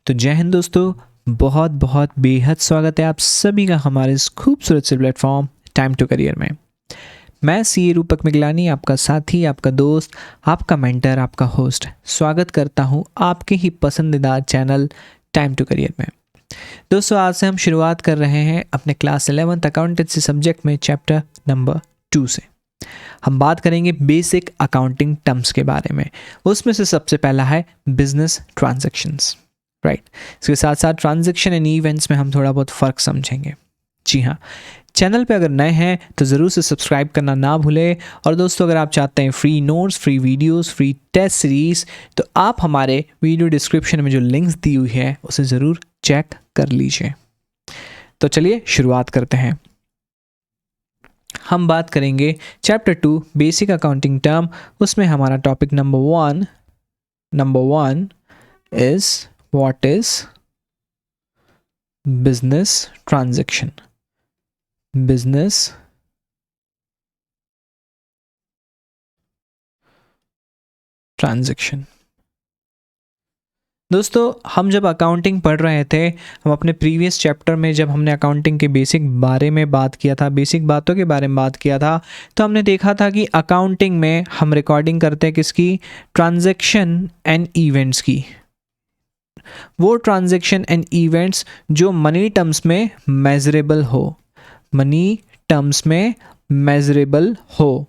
तो जय हिंद दोस्तों, बहुत बहुत बेहद स्वागत है आप सभी का हमारे इस खूबसूरत से प्लेटफॉर्म टाइम टू करियर में। मैं सी रूपक मिगलानी, आपका साथी, आपका दोस्त, आपका मेंटर, आपका होस्ट स्वागत करता हूं आपके ही पसंदीदा चैनल टाइम टू करियर में। दोस्तों, आज से हम शुरुआत कर रहे हैं अपने क्लास 11th अकाउंटेंसी सब्जेक्ट में चैप्टर नंबर 2 से। हम बात करेंगे बेसिक अकाउंटिंग टर्म्स के बारे में। उसमें से सबसे पहला है बिजनेस ट्रांजैक्शंस, राइट। इसके साथ साथ ट्रांजैक्शन एंड इवेंट्स में हम थोड़ा बहुत फ़र्क समझेंगे। जी हाँ, चैनल पे अगर नए हैं तो ज़रूर से सब्सक्राइब करना ना भूलें। और दोस्तों, अगर आप चाहते हैं free notes, free videos, free test series, तो आप हमारे वीडियो डिस्क्रिप्शन में जो लिंक्स दी हुई है उसे ज़रूर चेक कर लीजिए। तो चलिए शुरुआत करते हैं। हम बात करेंगे चैप्टर 2 बेसिक अकाउंटिंग टर्म। उसमें हमारा topic number one is what is business transaction? Business transaction। दोस्तों, हम जब अकाउंटिंग पढ़ रहे थे, हम अपने प्रीवियस चैप्टर में जब हमने अकाउंटिंग के बेसिक बारे में बात किया था, बेसिक बातों के बारे में बात किया था, तो हमने देखा था कि अकाउंटिंग में हम रिकॉर्डिंग करते हैं किसकी? ट्रांजैक्शन एंड इवेंट्स की। वो ट्रांजैक्शन एंड इवेंट्स जो मनी टर्म्स में मेजरेबल हो, मनी टर्म्स में मेजरेबल हो,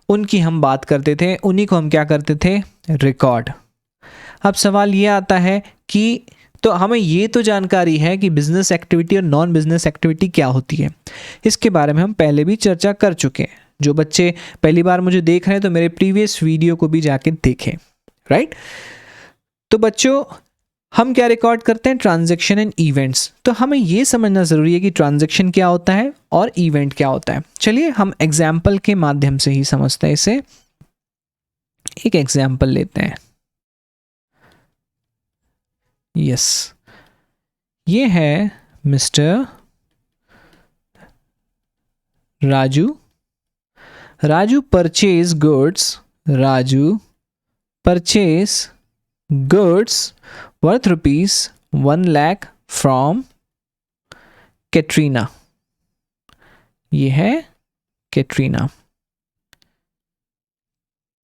उनकी हम बात करते थे, उन्हीं को हम क्या करते थे? रिकॉर्ड। अब सवाल ये आता है कि तो हमें ये तो जानकारी है कि बिजनेस एक्टिविटी और नॉन बिजनेस एक्टिविटी क्या होती है। इसके बारे में हम पहले भी चर्चा कर चुके हैं। जो बच्चे पहली बार मुझे देख रहे हैं तो मेरे प्रीवियस वीडियो को भी जाके देखें, राइट। तो बच्चों, हम क्या रिकॉर्ड करते हैं? Transaction and events. तो हमें ये समझना ज़रूरी है कि ट्रांजैक्शन क्या होता है और इवेंट क्या होता है। चलिए हम एग्जाम्पल के माध्यम से ही समझते हैं इसे। एक एग्जाम्पल लेते हैं। यस, ये है mister Raju purchase goods worth rupees 1 lakh from Katrina. ये है कैटरीना।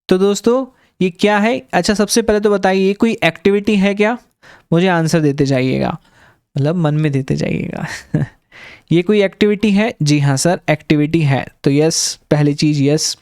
तो दोस्तों, ये क्या है? अच्छा, सबसे पहले तो बताइए, ये कोई एक्टिविटी है क्या? मुझे आंसर देते जाइएगा, मतलब मन में देते जाइएगा। ये कोई एक्टिविटी है? जी हाँ सर, एक्टिविटी है। तो यस, पहली चीज़ यस।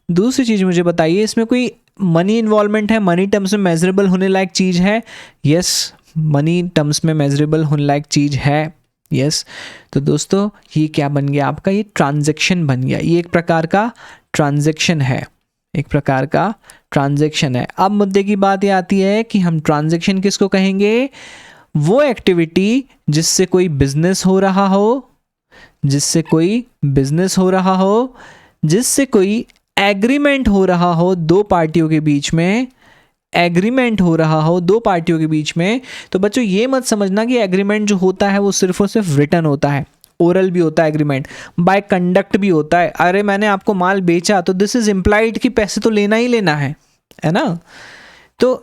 दूसरी चीज़ मुझे बताइए, इसमें कोई मनी इन्वॉल्वमेंट है? मनी टर्म्स में मेजरेबल होने लायक चीज़ है? यस, मनी टर्म्स में मेजरेबल होने लायक चीज़ है। यस। तो दोस्तों, ये क्या बन गया आपका? ये ट्रांजैक्शन बन गया। ये एक प्रकार का ट्रांजैक्शन है, एक प्रकार का ट्रांजैक्शन है। अब मुद्दे की बात ये आती है कि हम ट्रांजैक्शन किसको कहेंगे? वो एक्टिविटी जिससे कोई बिजनेस हो रहा हो, जिससे कोई बिजनेस हो रहा हो, जिससे कोई एग्रीमेंट हो रहा हो दो पार्टियों के बीच में, एग्रीमेंट हो रहा हो दो पार्टियों के बीच में। तो बच्चों, ये मत समझना कि एग्रीमेंट जो होता है वो सिर्फ और सिर्फ रिटन होता है, ओरल भी होता है एग्रीमेंट, बाय कंडक्ट भी होता है। अरे मैंने आपको माल बेचा तो दिस इज इम्प्लाइड कि पैसे तो लेना ही लेना है ना। तो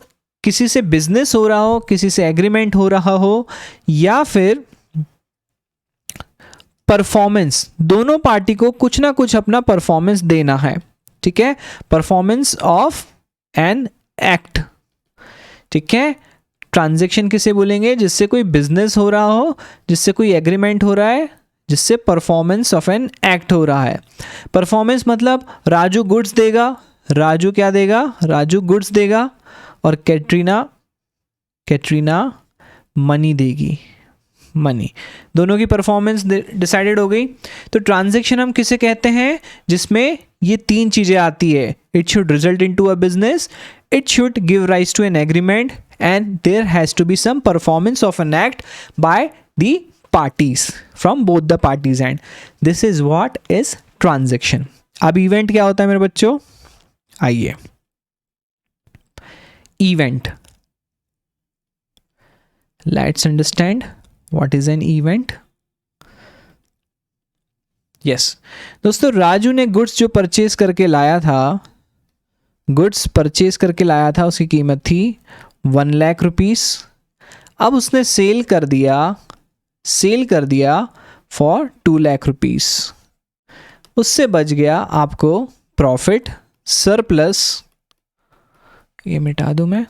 किसी से बिजनेस हो रहा हो, किसी से एग्रीमेंट हो रहा हो, या फिर परफॉर्मेंस, दोनों पार्टी को कुछ ना कुछ अपना परफॉर्मेंस देना है, ठीक है? परफॉर्मेंस ऑफ एन एक्ट, ठीक है? ट्रांजैक्शन किसे बोलेंगे? जिससे कोई बिजनेस हो रहा हो, जिससे कोई एग्रीमेंट हो रहा है, जिससे परफॉर्मेंस ऑफ एन एक्ट हो रहा है। परफॉर्मेंस मतलब राजू गुड्स देगा, राजू क्या देगा? राजू गुड्स देगा, और कैटरीना मनी देगी, मनी। दोनों की परफॉर्मेंस डिसाइडेड हो गई। तो ट्रांजैक्शन हम किसे कहते हैं? जिसमें ये तीन चीजें आती है। It should result into a business, it should give rise to an agreement, and there has to be some performance of an act by the parties, from both the parties, and this is what is transaction. अब event क्या होता है मेरे बच्चों? आइए, event, let's understand What is an event? Yes, दोस्तों, राजू ने goods जो परचेज करके लाया था, गुड्स परचेज करके लाया था, उसकी कीमत थी 1 लाख रुपीस। अब उसने सेल कर दिया फॉर 2 लाख रुपीस, उससे बच गया आपको प्रॉफिट सरप्लस, ये मिटा दूं मैं,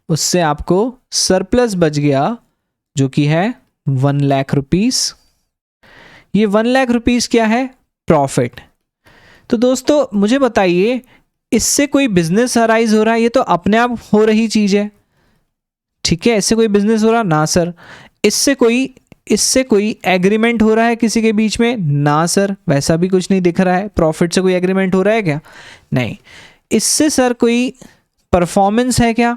उससे आपको सरप्लस बच गया जो कि है 1 लाख रुपीस। ये 1 लाख रुपीस क्या है? प्रॉफिट। तो दोस्तों मुझे बताइए, इससे कोई बिजनेस अराइज हो रहा है? ये तो अपने आप हो रही चीज है, ठीक है, इससे कोई बिजनेस हो रहा ना सर। इससे कोई एग्रीमेंट हो रहा है किसी के बीच में? ना सर, वैसा भी कुछ नहीं दिख रहा है। प्रॉफिट से कोई एग्रीमेंट हो रहा है क्या? नहीं। इससे सर कोई परफॉर्मेंस है क्या?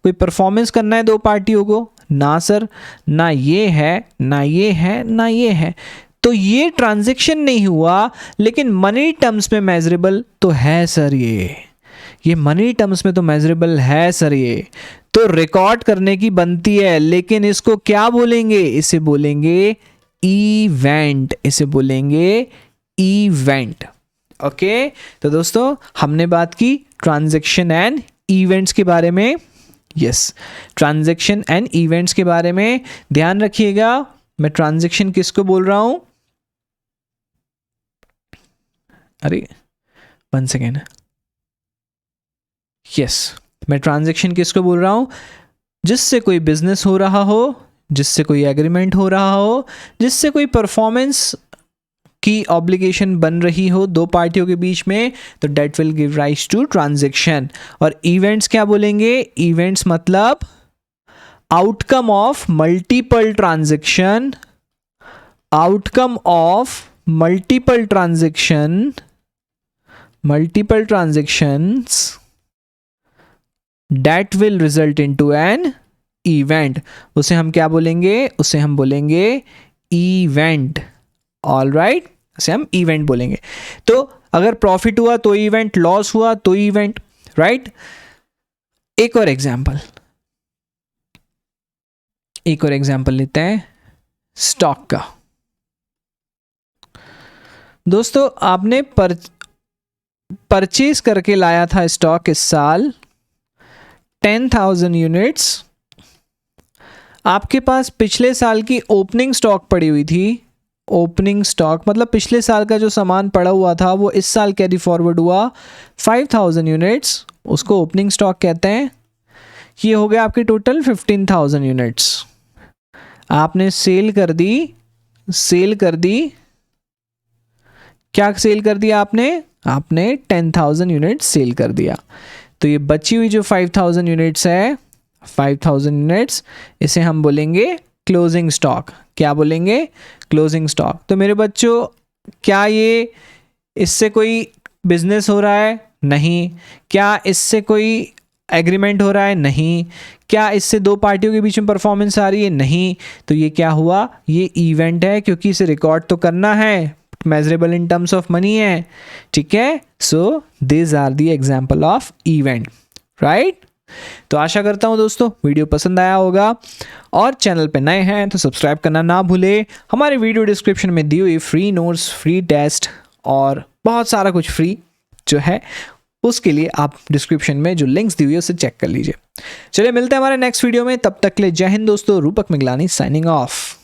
कोई परफॉर्मेंस करना है दो पार्टियों को? ना सर, ना ये है, ना ये है, ना ये है। तो ये ट्रांजैक्शन नहीं हुआ, लेकिन मनी टर्म्स में मेजरेबल तो है सर। ये मनी टर्म्स में तो मेजरेबल है सर। ये तो रिकॉर्ड करने की बनती है, लेकिन इसको क्या बोलेंगे? इसे बोलेंगे इवेंट, इसे बोलेंगे इवेंट। ओके, तो दोस्तों हमने बात की ट्रांजैक्शन एंड इवेंट्स के बारे में। यस, ट्रांजैक्शन एंड इवेंट्स के बारे में ध्यान रखिएगा। मैं ट्रांजैक्शन किसको बोल रहा हूं? अरे 1 सेकेंड। यस, मैं ट्रांजैक्शन किसको बोल रहा हूं? जिससे कोई बिजनेस हो रहा हो, जिससे कोई एग्रीमेंट हो रहा हो, जिससे कोई परफॉर्मेंस की ऑब्लिगेशन बन रही हो दो पार्टियों के बीच में, तो that will give rise to transaction. और इवेंट्स क्या बोलेंगे? इवेंट्स मतलब outcome of multiple transaction, outcome of multiple transactions that will result into an event। उसे हम क्या बोलेंगे? उसे हम बोलेंगे इवेंट। ऑल राइट, उसे हम इवेंट बोलेंगे। तो अगर प्रॉफिट हुआ तो इवेंट, लॉस हुआ तो इवेंट, राइट। एक और एग्जांपल लेते हैं स्टॉक का। दोस्तों आपने परचेज करके लाया था स्टॉक इस साल 10,000 यूनिट्स। आपके पास पिछले साल की ओपनिंग स्टॉक पड़ी हुई थी। ओपनिंग स्टॉक मतलब पिछले साल का जो सामान पड़ा हुआ था वो इस साल कैरी फॉरवर्ड हुआ 5,000 यूनिट्स, उसको ओपनिंग स्टॉक कहते हैं। ये हो गया आपके टोटल 15,000 यूनिट्स। आपने सेल कर दी, क्या सेल कर दिया आपने 10,000 यूनिट्स सेल कर दिया। तो ये बची हुई जो 5,000 यूनिट्स है, 5,000 यूनिट्स, इसे हम बोलेंगे क्लोजिंग स्टॉक। क्या बोलेंगे? Closing stock. तो मेरे बच्चों, क्या ये इससे कोई बिजनेस हो रहा है? नहीं। क्या इससे कोई एग्रीमेंट हो रहा है? नहीं। क्या इससे दो पार्टियों के बीच में परफॉर्मेंस आ रही है? नहीं। तो ये क्या हुआ? ये इवेंट है, क्योंकि इसे रिकॉर्ड तो करना है, measurable in terms of money है, ठीक है। So this are the example of event, right. तो आशा करता हूं दोस्तों वीडियो पसंद आया होगा, और चैनल पे नए हैं तो सब्सक्राइब करना ना भूले। हमारे वीडियो डिस्क्रिप्शन में दी हुई फ्री नोट्स, फ्री टेस्ट और बहुत सारा कुछ फ्री जो है, उसके लिए आप डिस्क्रिप्शन में जो लिंक्स दी हुई है उसे चेक कर लीजिए। चलिए मिलते हैं हमारे नेक्स्ट वीडियो में, तब तक के लिए जय हिंद दोस्तों। रूपक मिगलानी साइनिंग ऑफ।